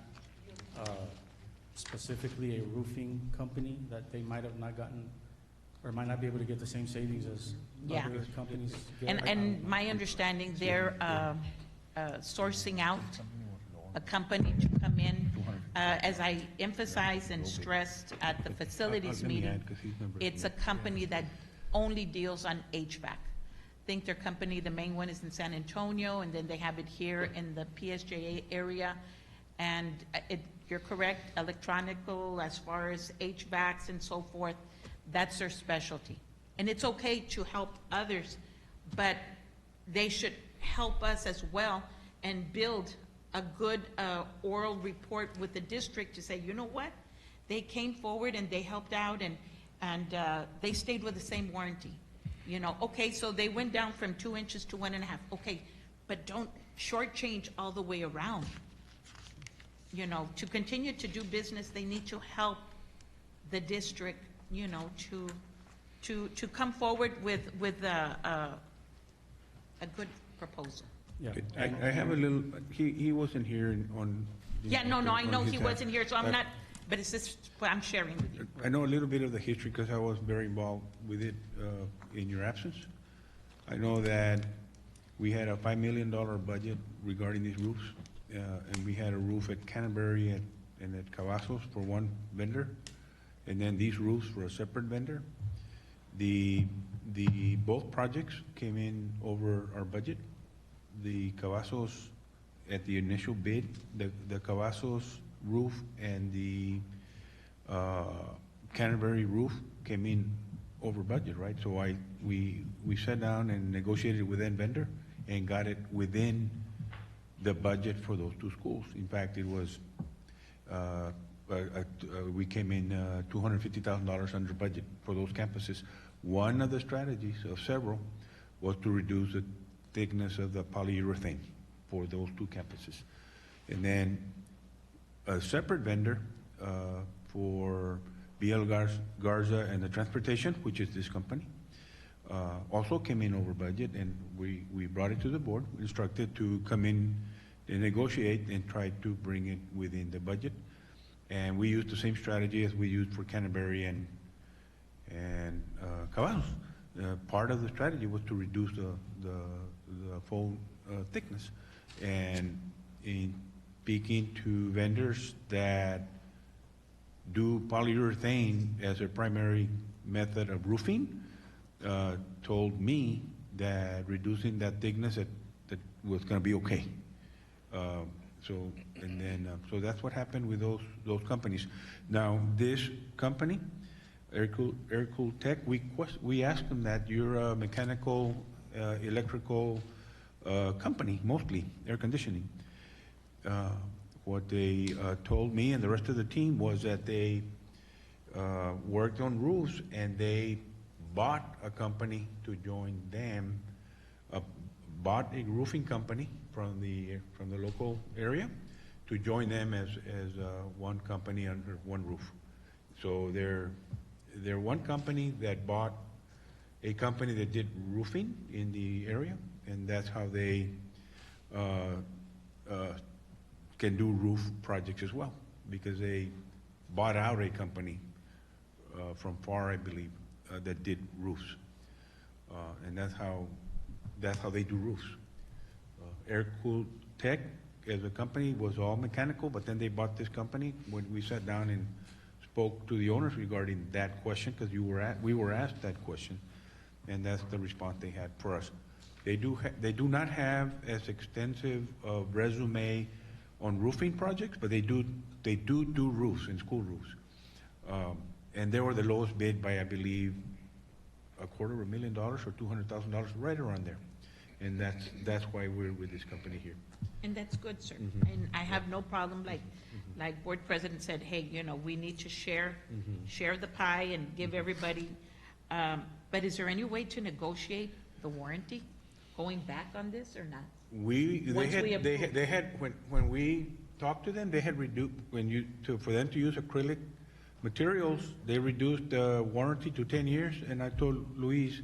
Speaker 13: specifically a roofing company, that they might have not gotten, or might not be able to get the same savings as
Speaker 11: Yeah.
Speaker 13: other companies get.
Speaker 11: And my understanding, they're sourcing out a company to come in. As I emphasized and stressed at the facilities
Speaker 4: Let me
Speaker 11: meeting,
Speaker 4: add, 'cause he's number
Speaker 11: it's a company that only deals on HVAC. I think their company, the main one is in San Antonio, and then they have it here in the PSJA area. And you're correct, electronical, as far as HVACs and so forth, that's their specialty. And it's okay to help others, but they should help us as well and build a good oral report with the district to say, you know what? They came forward and they helped out and they stayed with the same warranty. Okay, so they went down from 2 inches to 1.5. Okay, but don't shortchange all the way around. To continue to do business, they need to help the district, to come forward with a good proposal.
Speaker 13: Yeah.
Speaker 4: I have a little, he wasn't here on.
Speaker 11: Yeah, no, I
Speaker 4: on
Speaker 11: know
Speaker 4: his
Speaker 11: he
Speaker 4: side.
Speaker 11: wasn't here, so I'm not, but it's just what I'm sharing with you.
Speaker 4: I know a little bit of the history because I was very involved with it in your absence. I know that we had a $5 million budget regarding these roofs, and we had a roof at Canterbury and at Cavazos for one vendor, and then these roofs for a separate vendor. Both projects came in over our budget. The Cavazos, at the initial bid, the Cavazos roof and the Canterbury roof came in over budget, right? So we sat down and negotiated with that vendor and got it within the budget for those two schools. In fact, it was, we came in $250,000 under budget for those campuses. One of the strategies of several was to reduce the thickness of the polyurethane for those two campuses. And then a separate vendor for BL Garza and the transportation, which is this company, also came in over budget, and we brought it to the board, instructed to come in and negotiate and try to bring it within the budget. And we used the same strategy as we used for Canterbury and Caballos. Part of the strategy was to reduce the foam thickness. And in speaking to vendors that do polyurethane as a primary method of roofing, told me that reducing that thickness that was going to be okay. So that's what happened with those companies. Now this company, Air-Cooled Tech, we asked them that you're a mechanical, electrical company, mostly air conditioning. What they told me and the rest of the team was that they worked on roofs and they bought a company to join them, bought a roofing company from the local area to join them as one company under one roof. So they're one company that bought a company that did roofing in the area, and that's how they can do roof projects as well, because they bought out a company from FAR, I believe, that did roofs, and that's how they do roofs. Air-Cooled Tech as a company was all mechanical, but then they bought this company. When we sat down and spoke to the owners regarding that question, because we were asked that question, and that's the response they had for us. They do not have as extensive a resume on roofing projects, but they do roofs and school roofs. And they were the lowest bid by, I believe, $250,000 or $200,000, right around there. And that's why we're with this company here.
Speaker 11: And that's good, sir.
Speaker 4: Mhm.
Speaker 11: And I have no problem, like board president said, hey, we need to share the pie and give everybody. But is there any way to negotiate the warranty going back on this or not?
Speaker 4: They had when we talked to them, they had reduced for them to use acrylic materials, they reduced the warranty to 10 years, and I told Luis,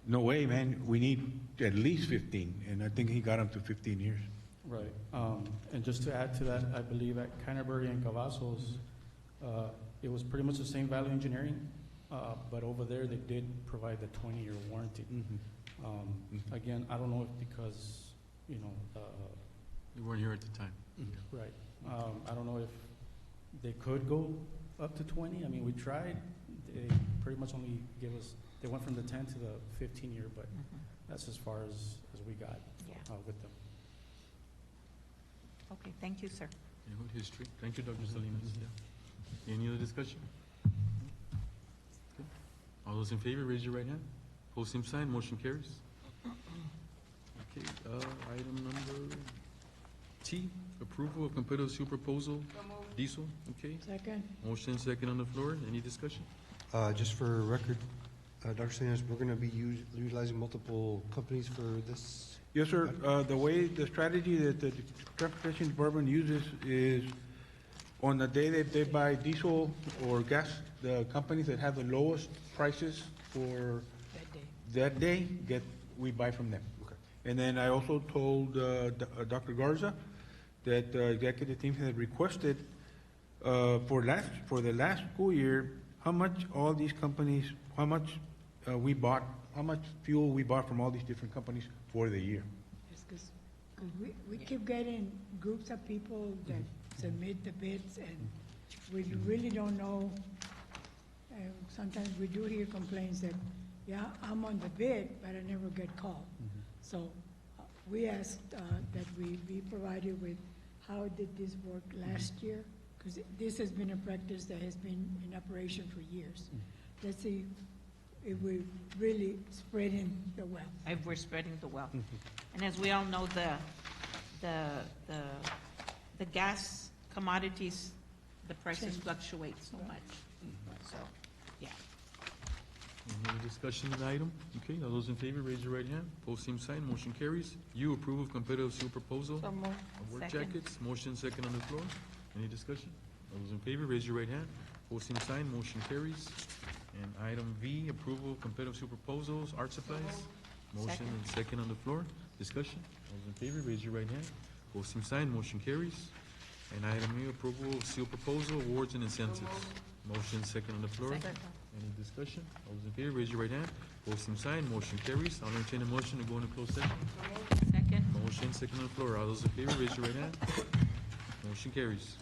Speaker 4: no way, man, we need at least 15, and I think he got them to 15 years.
Speaker 13: Right. And just to add to that, I believe at Canterbury and Cavazos, it was pretty much the same value engineering, but over there they did provide the 20-year warranty. Again, I don't know if because, you
Speaker 1: weren't here at the time.
Speaker 13: Right. I don't know if they could go up to 20. I mean, we tried. They pretty much only gave us, they went from the 10 to the 15-year, but that's as far as we got with them.
Speaker 11: Okay, thank you, sir.
Speaker 1: Yeah, good history. Thank you, Dr. Salinas. Yeah. Any other discussion? Okay. All those in favor, raise your right hand. Pose same sign, motion carries. Okay, item number T, approval of competitive super proposal, diesel, okay.
Speaker 12: Second.
Speaker 1: Motion second on the floor, any discussion?
Speaker 2: Just for record, Dr. Salinas, we're going to be utilizing multiple companies for this?
Speaker 4: Yes, sir. The strategy that the Transportation Department uses is on the day that they buy diesel or gas, the companies that have the lowest prices for that day, we buy from them. Okay. And then I also told Dr. Garza that the executive team had requested for the last school year, how much all these companies, how much fuel we bought from all these different companies for the year.
Speaker 12: We keep getting groups of people that submit the bids, and we really don't know. Sometimes we do hear complaints that, yeah, I'm on the bid, but I never get called. So we asked that we be provided with how did this work last year because this has been a practice that has been in operation for years. Let's see if we're really spreading the wealth.
Speaker 11: If we're spreading the wealth. And as we all know, the gas commodities, the prices
Speaker 12: Change.
Speaker 11: fluctuate so much. So, yeah.
Speaker 1: Any other discussion on the item? Okay, all those in favor, raise your right hand. Post same sign, motion carries. U, approval of competitive seal proposal.
Speaker 11: So moved.
Speaker 1: Of work
Speaker 11: Second.
Speaker 1: jackets, motion second on the floor. Any discussion? All those in favor, raise your right hand. Post same sign, motion carries. And item V, approval of competitive seal proposals, art supplies. Motion
Speaker 11: Second.
Speaker 1: and second on the floor. Discussion? All those in favor, raise your right hand. Post same sign, motion carries. And item U, approval of seal proposal, awards and incentives. Motion second on the floor.
Speaker 11: Second.
Speaker 1: Any discussion? All those in favor, raise your right hand. Post same sign, motion carries. I'll entertain a motion to go into closed session.
Speaker 11: Second.
Speaker 1: Motion second on the floor. All those in favor, raise your right hand. Motion carries.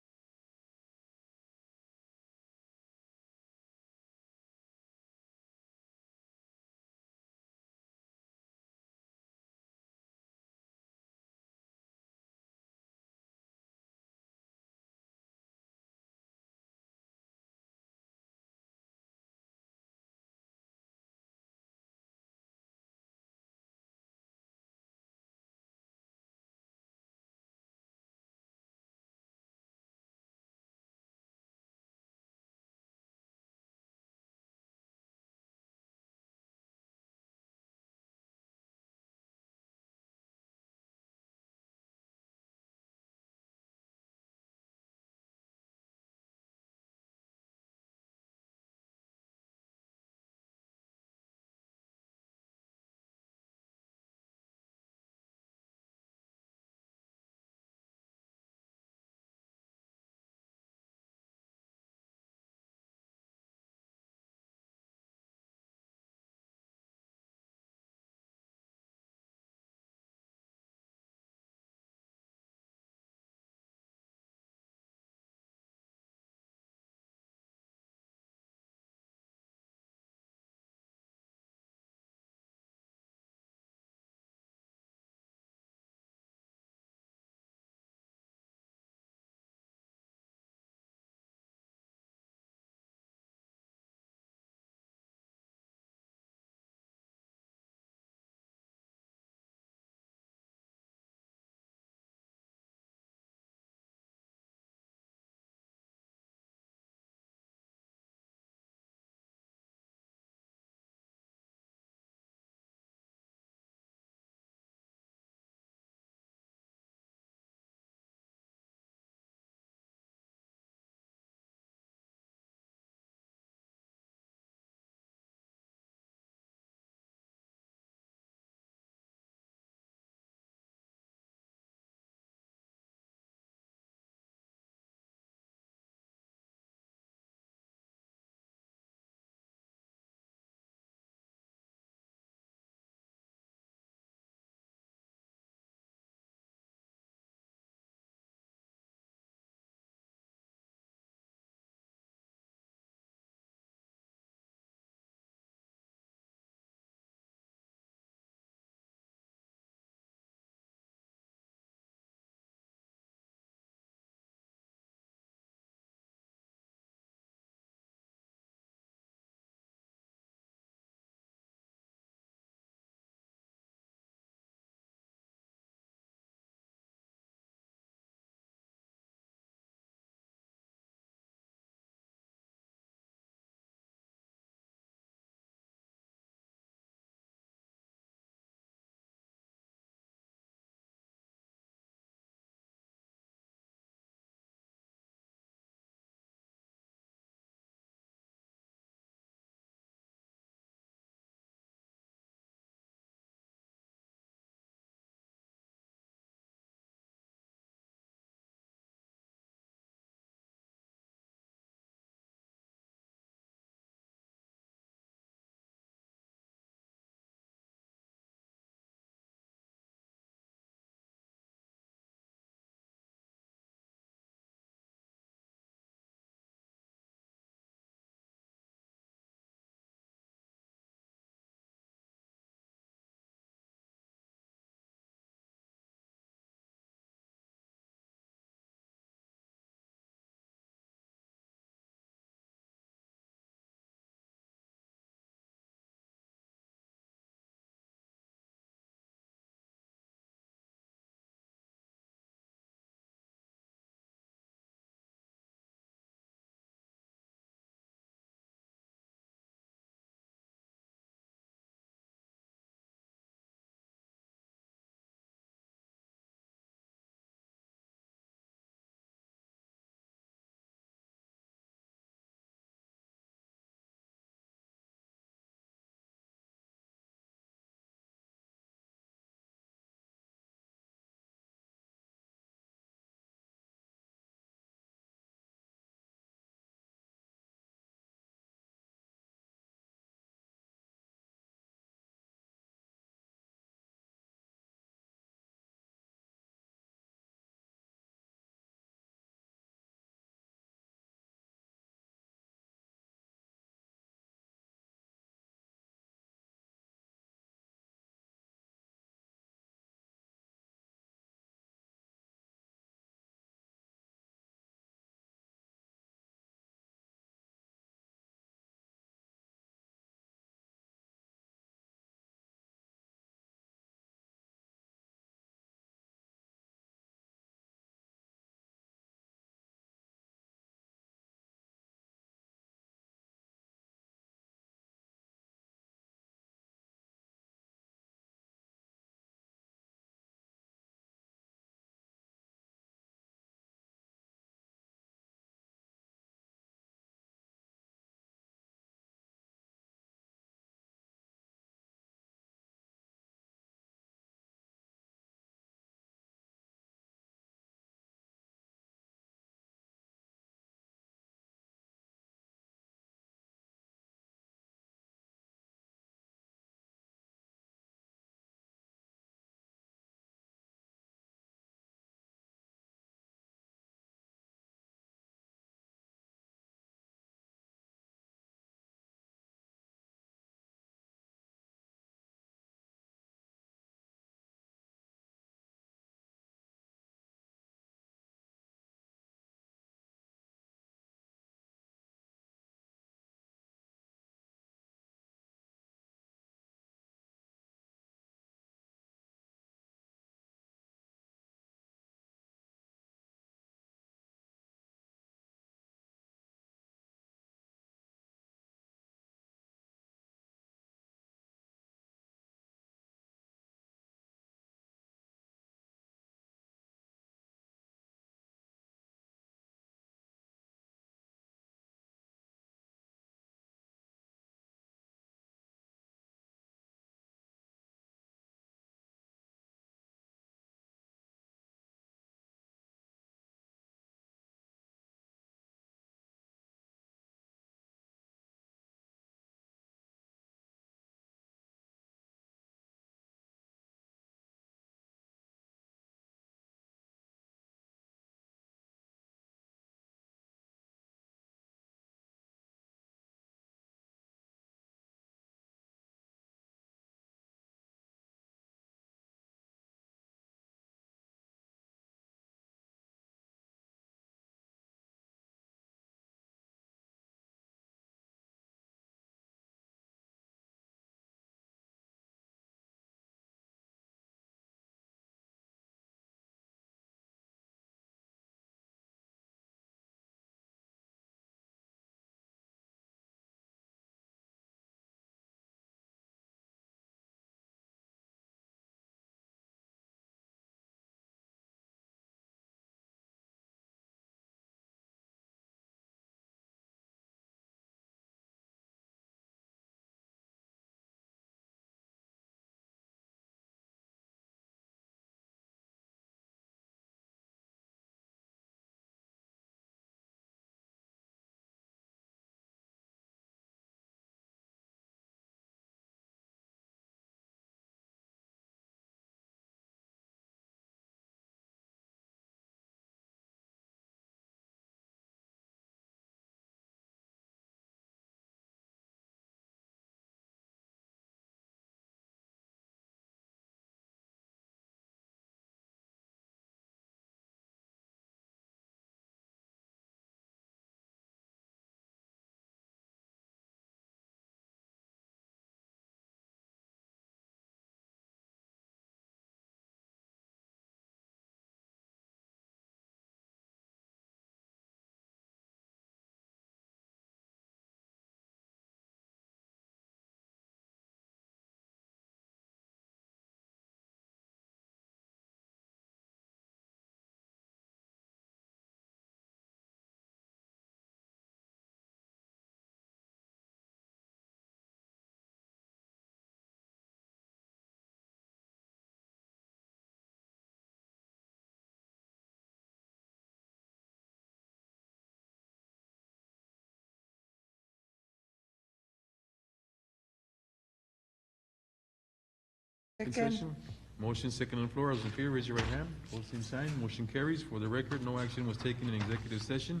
Speaker 1: Session. Motion second on the floor. All those in favor, raise your right hand. Opposed, same sign. Motion carries. For the record, no action was taken in executive session.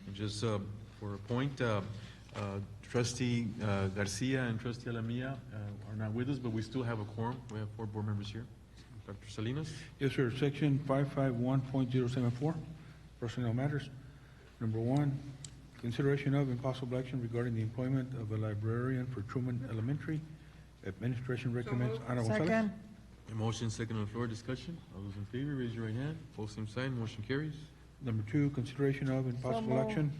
Speaker 1: And just for a point, Trustee Garcia and Trustee Alamia are not with us, but we still have a quorum. We have 4 board members here. Dr. Salinas?
Speaker 4: Yes, sir. Section 551.074, personnel matters. Number 1, consideration of and possible action regarding the employment of a librarian for Truman Elementary. Administration recommends. Ana Gonzalez.
Speaker 12: Second.
Speaker 1: A motion second on the floor. Discussion. All those in favor, raise your right hand. Opposed, same sign. Motion carries.
Speaker 4: Number 2, consideration of and possible
Speaker 12: moved.
Speaker 4: action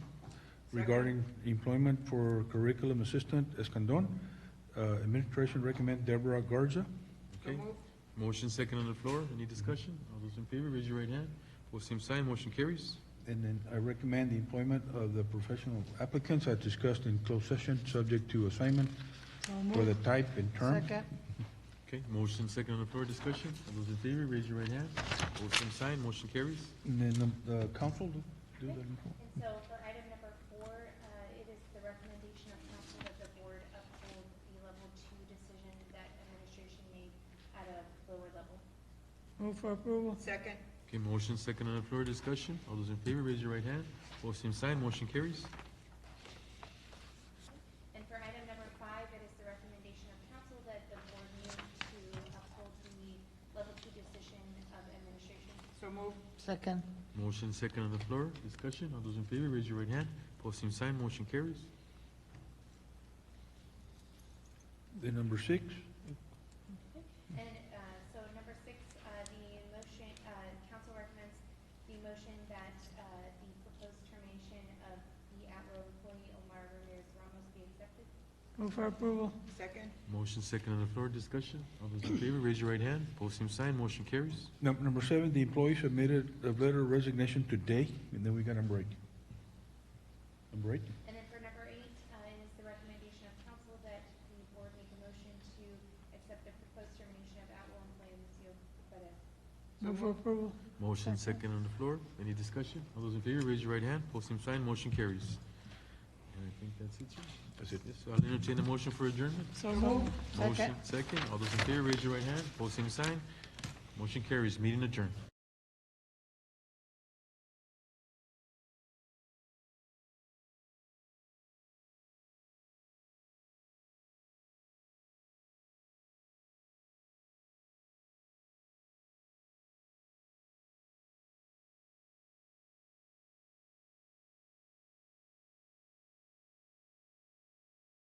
Speaker 4: regarding employment for curriculum assistant Escandon. Administration recommend Deborah Garza.
Speaker 1: Okay. Motion second on the floor. Any discussion? All those in favor, raise your right hand. Opposed, same sign. Motion carries.
Speaker 4: And then I recommend the employment of the professional applicants as discussed in closed session, subject to assignment
Speaker 12: So
Speaker 4: for the
Speaker 12: moved.
Speaker 4: type and term.
Speaker 12: Second.
Speaker 1: Okay, motion second on the floor. Discussion. All those in favor, raise your right hand. Opposed, same sign. Motion carries.
Speaker 4: And then the council, do that.
Speaker 9: And so for item number 4, it is the recommendation of council that the board uphold the level 2 decision that administration made at a lower level.
Speaker 12: Move for approval.
Speaker 3: Second.
Speaker 1: Okay, motion second on the floor. Discussion. All those in favor, raise your right hand. Opposed, same sign. Motion carries.
Speaker 9: And for item number 5, it is the recommendation of council that the board move to uphold the level 2 decision of administration.
Speaker 3: So moved.
Speaker 12: Second.
Speaker 1: Motion second on the floor. Discussion. All those in favor, raise your right hand. Opposed, same sign. Motion carries.
Speaker 4: Then number 6,
Speaker 9: And so number 6, the motion, council recommends the motion that the proposed termination of the at-will employee Omar Ramirez Ramos be accepted.
Speaker 12: Move for approval.
Speaker 3: Second.
Speaker 1: Motion second on the floor. Discussion. All those in favor, raise your right hand. Opposed, same sign. Motion carries.
Speaker 4: number 7, the employee submitted a letter of resignation today, and then we got number 8. Number 8?
Speaker 9: And then for number 8, it is the recommendation of council that the board make a motion to accept the proposed termination of at-will employee Lucio Perez.
Speaker 12: Move for approval.
Speaker 1: Motion second on the floor. Any discussion? All those in favor, raise your right hand. Opposed, same sign. Motion carries. And I think that's it, sir.
Speaker 4: That's it.
Speaker 1: Yes, so I'll entertain a motion for adjournment.
Speaker 12: So moved.
Speaker 1: Motion second. All those in favor, raise your right hand. Opposed, same sign. Motion carries. Meeting adjourned.